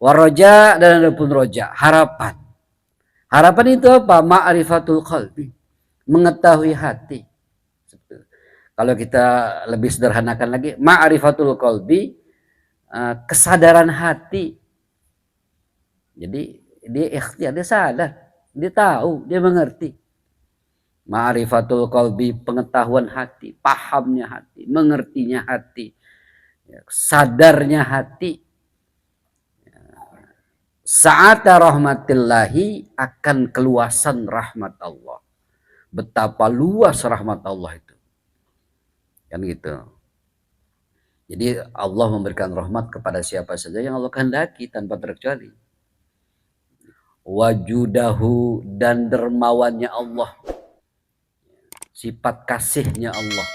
Waroja dan ada pun roja, harapan. Harapan itu apa? Ma'rifatul qalbi, mengetahui hati. Kalau kita lebih sederhanakan lagi, ma'rifatul qalbi, kesadaran hati. Jadi dia ikhtiar, dia sadar, dia tahu, dia mengerti. Ma'rifatul qalbi, pengetahuan hati, pahamnya hati, mengertinya hati, sadarnya hati. Sa'ata rahmatillahi, akan keluasan rahmat Allah. Betapa luas rahmat Allah itu. Kan gitu. Jadi Allah memberikan rahmat kepada siapa saja yang Allah kehendaki tanpa terkecuali. Wajudahu, dan dermawannya Allah. Sifat kasihnya Allah.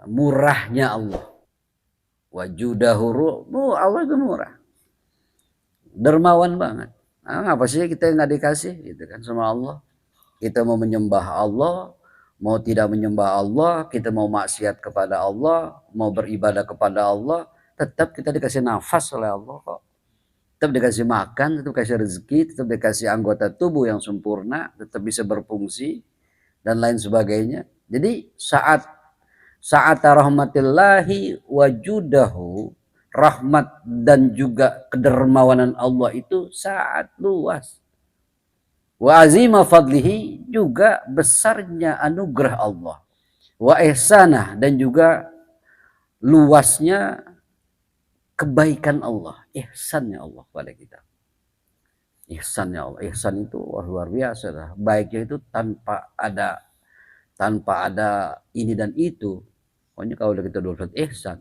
Murahnya Allah. Wajudahu, Allah itu murah. Dermawan banget. Apa sih kita nggak dikasih gitu kan sama Allah? Kita mau menyembah Allah, mau tidak menyembah Allah, kita mau maksiat kepada Allah, mau beribadah kepada Allah, tetap kita dikasih nafas oleh Allah kok. Tetap dikasih makan, tetap dikasih rezeki, tetap dikasih anggota tubuh yang sempurna, tetap bisa berfungsi dan lain sebagainya. Jadi saat rahmatillahi wajudahu, rahmat dan juga kedermawanan Allah itu sangat luas. Wa azima fadlihi, juga besarnya anugerah Allah. Wa ihsanah, dan juga luasnya kebaikan Allah, ihsannya Allah pada kita. Ihsannya Allah, ihsan itu luar biasa lah. Baiknya itu tanpa ada ini dan itu. Pokoknya kalau kita udah ihsan,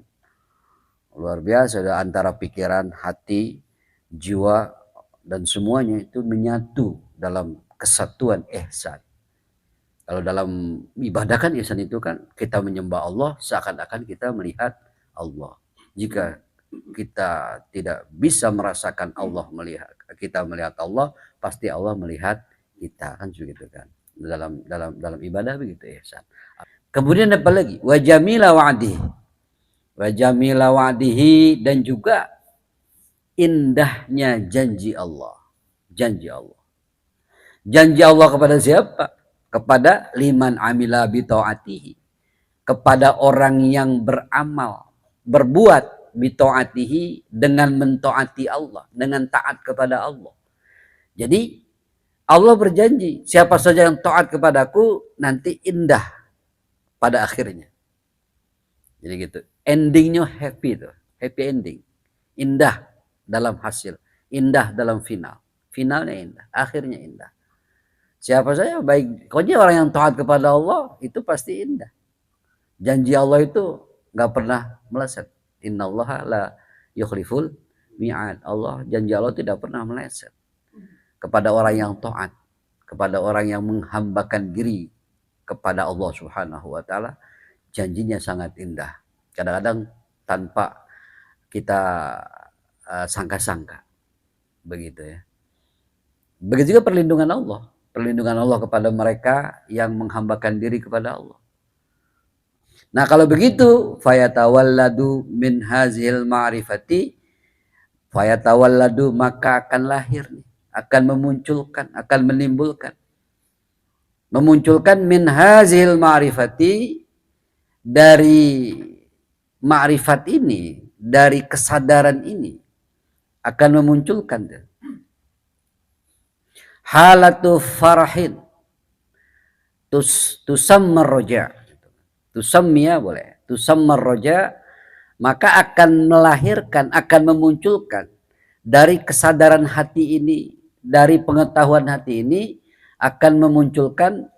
luar biasa, ada antara pikiran, hati, jiwa, dan semuanya itu menyatu dalam kesatuan ihsan. Kalau dalam ibadah kan ihsan itu kan kita menyembah Allah seakan-akan kita melihat Allah. Jika kita tidak bisa merasakan Allah melihat kita, melihat Allah, pasti Allah melihat kita, kan begitu kan. Dalam ibadah begitu ihsan. Kemudian apa lagi? Wa jamila wa'dihi. Wa jamila wa'dihi, dan juga indahnya janji Allah. Janji Allah. Janji Allah kepada siapa? Kepada liman amila bi ta'atihi. Kepada orang yang beramal, berbuat bi ta'atihi, dengan mentaati Allah, dengan taat kepada Allah. Jadi Allah berjanji, siapa saja yang taat kepadaku nanti indah pada akhirnya. Jadi gitu. Endingnya happy tuh, happy ending. Indah dalam hasil, indah dalam final. Finalnya indah, akhirnya indah. Siapa saja baik, pokoknya orang yang taat kepada Allah itu pasti indah. Janji Allah itu nggak pernah meleset. Innallaha la yukhliful mi'ad. Allah, janji Allah tidak pernah meleset. Kepada orang yang taat, kepada orang yang menghambakan diri kepada Allah Subhanahu wa taala, janjinya sangat indah. Kadang-kadang tanpa kita sangka-sangka. Begitu ya. Begitu juga perlindungan Allah. Perlindungan Allah kepada mereka yang menghambakan diri kepada Allah. Nah kalau begitu, fayatawalladu min hazil ma'rifati, fayatawalladu, maka akan lahir, akan memunculkan, akan memunculkan min hazil ma'rifati, dari ma'rifat ini, dari kesadaran ini, akan memunculkan halatu farahin tusammar roja, tusammiya boleh, tusammar roja, maka akan melahirkan, akan memunculkan dari kesadaran hati ini, dari pengetahuan hati ini, akan memunculkan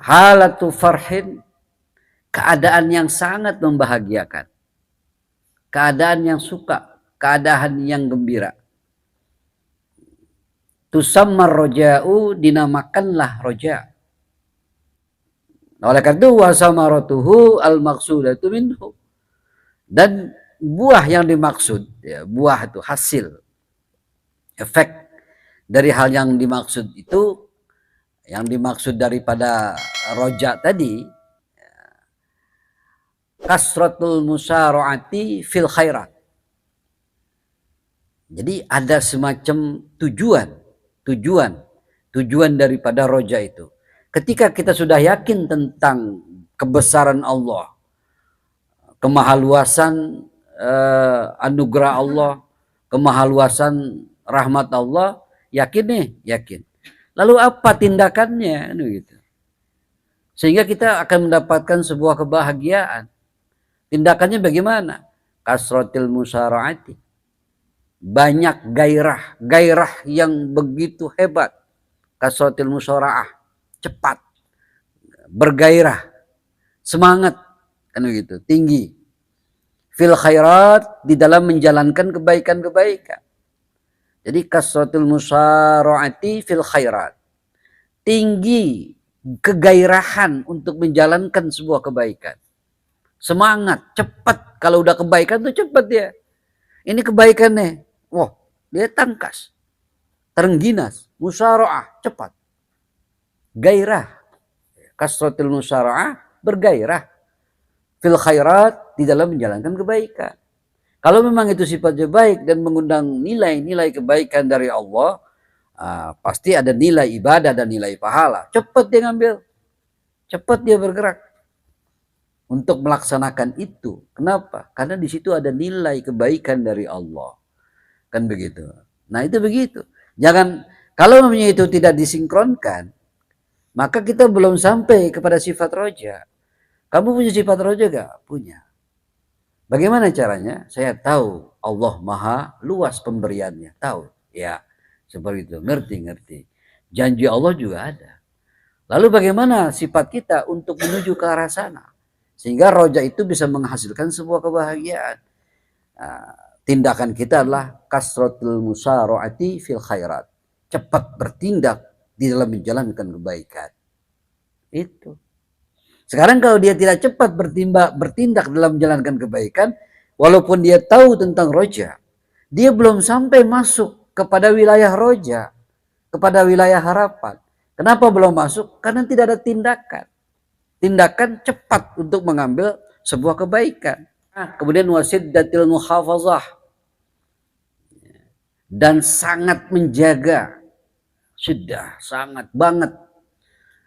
halatu farhin, keadaan yang sangat membahagiakan, keadaan yang suka, keadaan yang gembira. Tusammar roja'u, dinamakanlah roja. Oleh karena itu wasamaratuhu al-maqsudatu minhu, dan buah yang dimaksud, ya, buah itu hasil, efek dari hal yang dimaksud itu, yang dimaksud daripada roja tadi, kasratul musara'ati fil khairat, Jadi ada semacam tujuan daripada roja itu. Ketika kita sudah yakin tentang kebesaran Allah, kemahaluasan anugerah Allah, kemahaluasan rahmat Allah, yakin nih, yakin. Lalu apa tindakannya? Gitu. Sehingga kita akan mendapatkan sebuah kebahagiaan. Tindakannya bagaimana? Kasratil musaraati. Banyak gairah yang begitu hebat. Kasratil musaraah, cepat, bergairah, semangat, kan begitu, tinggi. Fil khairat, di dalam menjalankan kebaikan-kebaikan. Jadi kasratil musaraati fil khairat. Tinggi kegairahan untuk menjalankan sebuah kebaikan. Semangat, cepat. Kalau udah kebaikan tuh cepat dia. Ini kebaikan nih. Wah, dia tangkas. Terengginas. Musara'ah, cepat. Gairah. Kasratil musara'ah, bergairah. Fil khairat, di dalam menjalankan kebaikan. Kalau memang itu sifatnya baik dan mengundang nilai-nilai kebaikan dari Allah, pasti ada nilai ibadah dan nilai pahala. Cepat dia ngambil. Cepat dia bergerak untuk melaksanakan itu. Kenapa? Karena di situ ada nilai kebaikan dari Allah. Kan begitu. Nah, itu begitu. Jangan, kalau namanya itu tidak disinkronkan, maka kita belum sampai kepada sifat roja. Kamu punya sifat roja gak? Punya. Bagaimana caranya? Saya tahu Allah maha luas pemberiannya. Tahu. Ya, seperti itu. Ngerti. Janji Allah juga ada. Lalu bagaimana sifat kita untuk menuju ke arah sana? Sehingga roja itu bisa menghasilkan sebuah kebahagiaan. Tindakan kita adalah kasratul musara'ati fil khairat. Cepat bertindak di dalam menjalankan kebaikan. Itu. Sekarang kalau dia tidak cepat bertindak dalam menjalankan kebaikan, walaupun dia tahu tentang roja, dia belum sampai masuk kepada wilayah roja, kepada wilayah harapan. Kenapa belum masuk? Karena tidak ada tindakan. Tindakan cepat untuk mengambil sebuah kebaikan. Kemudian wasiddatil muhafazah. Dan sangat menjaga. Sudah sangat banget.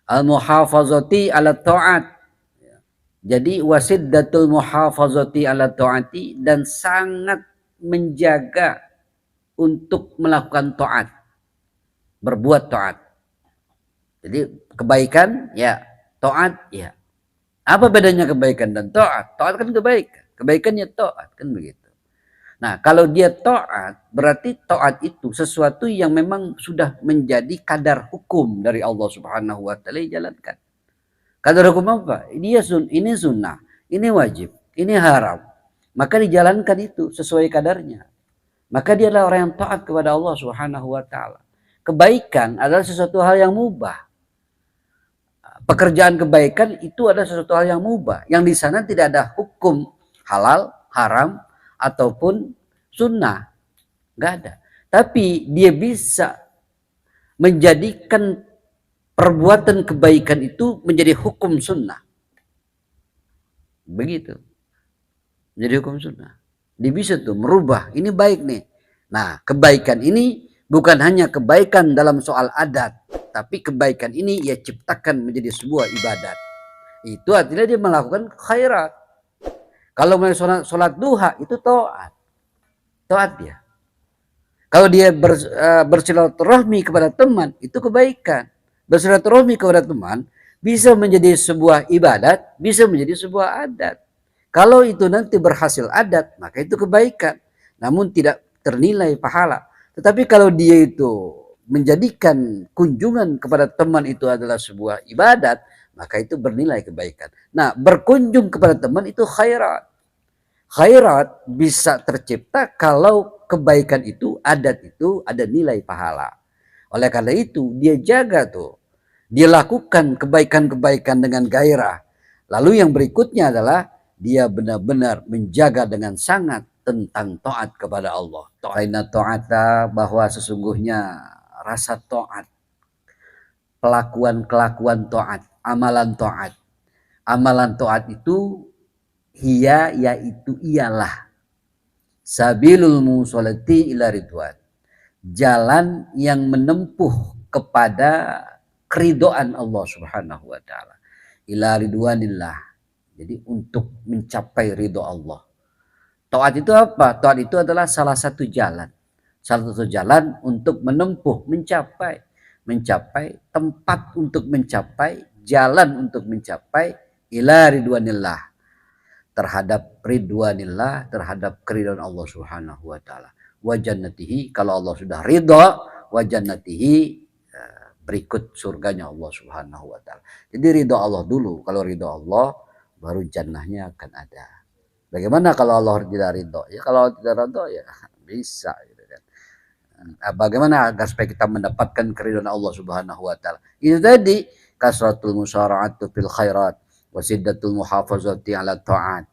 Al-muhafazati ala ta'at. Jadi wasiddatul muhafazati ala ta'ati, dan sangat menjaga untuk melakukan ta'at. Berbuat ta'at. Jadi kebaikan ya, ta'at ya. Apa bedanya kebaikan dan ta'at? Ta'at kan kebaikan. Kebaikannya ta'at, kan begitu. Nah, kalau dia ta'at, berarti ta'at itu sesuatu yang memang sudah menjadi kadar hukum dari Allah Subhanahu wa taala dijalankan. Kadar hukum apa? Ini sunnah, ini wajib, ini haram. Maka dijalankan itu sesuai kadarnya. Maka dia adalah orang yang taat kepada Allah Subhanahu wa taala. Kebaikan adalah sesuatu hal yang mubah. Pekerjaan kebaikan itu adalah sesuatu hal yang mubah. Yang di sana tidak ada hukum halal, haram, ataupun sunnah. Nggak ada. Tapi dia bisa menjadikan perbuatan kebaikan itu menjadi hukum sunnah. Begitu. Menjadi hukum sunnah. Dia bisa tuh merubah. Ini baik nih. Nah, kebaikan ini bukan hanya kebaikan dalam soal adat. Tapi kebaikan ini ia ciptakan menjadi sebuah ibadat. Itu artinya dia melakukan khairat. Kalau mau sholat duha itu taat. Taat dia. Kalau dia bersilaturahmi kepada teman, itu kebaikan. Bersilaturahmi kepada teman bisa menjadi sebuah ibadat, bisa menjadi sebuah adat. Kalau itu nanti berhasil adat, maka itu kebaikan. Namun tidak ternilai pahala. Tetapi kalau dia itu menjadikan kunjungan kepada teman itu adalah sebuah ibadat, maka itu bernilai kebaikan. Nah, berkunjung kepada teman itu khairat. Khairat bisa tercipta kalau kebaikan itu, adat itu ada nilai pahala. Oleh karena itu dia jaga tuh. Dia lakukan kebaikan-kebaikan dengan gairah. Lalu yang berikutnya adalah dia benar-benar menjaga dengan sangat tentang taat kepada Allah. Ta'ata, bahwa sesungguhnya rasa taat, kelakuan taat, amalan taat. Amalan taat itu yaitu ialah. Sabilul musolati ila ridwan. Jalan yang menempuh kepada keridoan Allah Subhanahu wa taala. Ila ridwanillah. Jadi untuk mencapai ridho Allah. Taat itu apa? Taat itu adalah salah satu jalan. Salah satu jalan untuk menempuh, mencapai tempat untuk mencapai, jalan untuk mencapai ila ridwanillah, terhadap ridwanillah, terhadap keridhaan Allah Subhanahu wa taala. Wa jannatihi, kalau Allah sudah ridha, wa jannatihi, berikut surganya Allah Subhanahu wa taala. Jadi ridha Allah dulu, kalau ridha Allah baru jannahnya akan ada. Bagaimana kalau Allah tidak ridho? Ya kalau tidak ridho ya bisa gitu kan. Bagaimana agar supaya kita mendapatkan keridhaan Allah Subhanahu wa taala? Itu tadi kasratul musara'atu fil khairat wa siddatul muhafazati 'ala ta'at.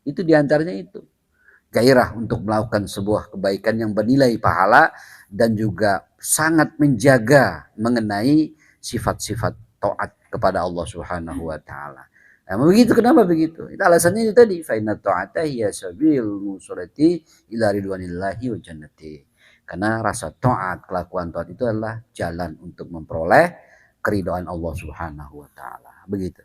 Itu diantaranya itu. Gairah untuk melakukan sebuah kebaikan yang bernilai pahala dan juga sangat menjaga mengenai sifat-sifat taat kepada Allah Subhanahu wa taala. Nah, begitu, kenapa begitu? Itu alasannya itu tadi, fa inna ta'ata hiya sabilul musolati ila ridwanillahi wa jannati. Karena rasa taat, kelakuan taat itu adalah jalan untuk memperoleh keridhaan Allah Subhanahu wa taala. Begitu.